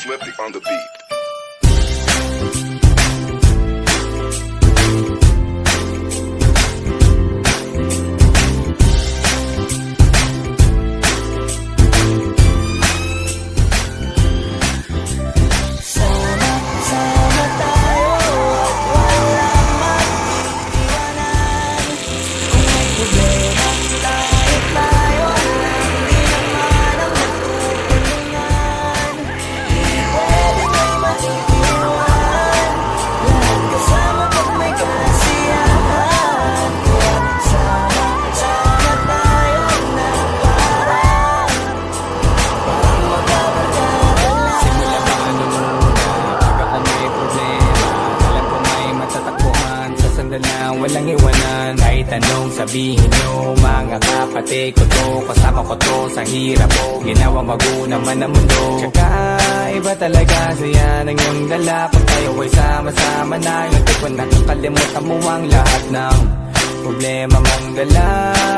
Flippy on the beat. Walang iwanan, kahit anong sabihin nyo. Mga kapatid ko to, kasama ko to sa hirap mo. Ginawa mago naman ang mundo. Tsaka iba talaga, saya ng iyong dala. Pag tayo ay sama-sama na, yung tipo nakakalimutan mo ang lahat ng problema mong dala.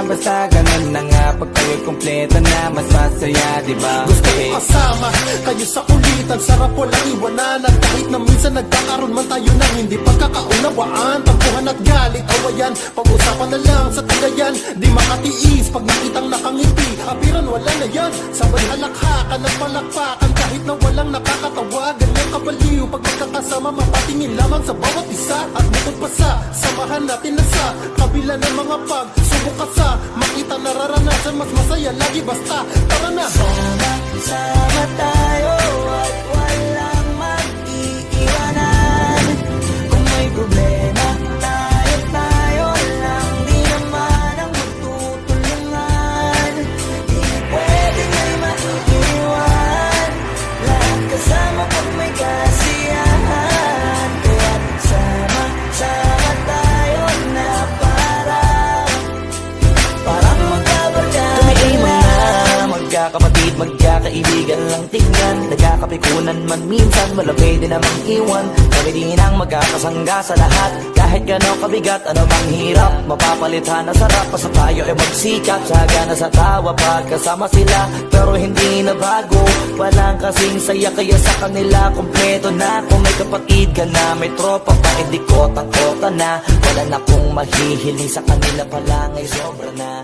Basta ganun na nga, pag tayo'y kumpleto na, mas masaya, diba? Gusto ko kasama kayo sa kulitan, sarap walang iwanan. At kahit na minsan nagkakaroon man tayo ng hindi pagkakaunawaan, tampuhan at galit, awayan, pag-usapan na lang sa tagayan. Di makatiis pag nakitang nakangiti, apiran wala na yan. Sabay halakhakan at palakpakan, kahit na walang nakakatawa. Ganyang kabaliw pag magkakasama, mapatingin lamang sa bawat isa. At bukod pa sa samahan natin na sa kabila ng mga pagsubok ka sa makita nararanasan, mas masaya lagi basta tara na. Sama tayo at walang mag-iiwanan. Kung may problema, tayo lang, di naman ang magtutulungan. Di pwedeng may maiiwan, lahat kasama pag may kasiyahan. Kaya sama tayo na parang magkabarkada. Magkakapatid, magkakaibigan lang tingnan. Nagkakapikunan man minsan, wala pwede namang iwan. Kami din ang magkakasangga sa lahat. Kahit gano'ng kabigat, ano bang hirap, mapapalitan na sarap. Pa sa tayo ay magsikap, saga na sa tawa pagkasama sila. Pero hindi na bago, walang kasing saya. Kaya sa kanila kompleto na. Kung may kapatid ka na, may tropa pa, hindi kota-kota na. Wala na kong mahihiling, sa kanila pa lang ay sobra na.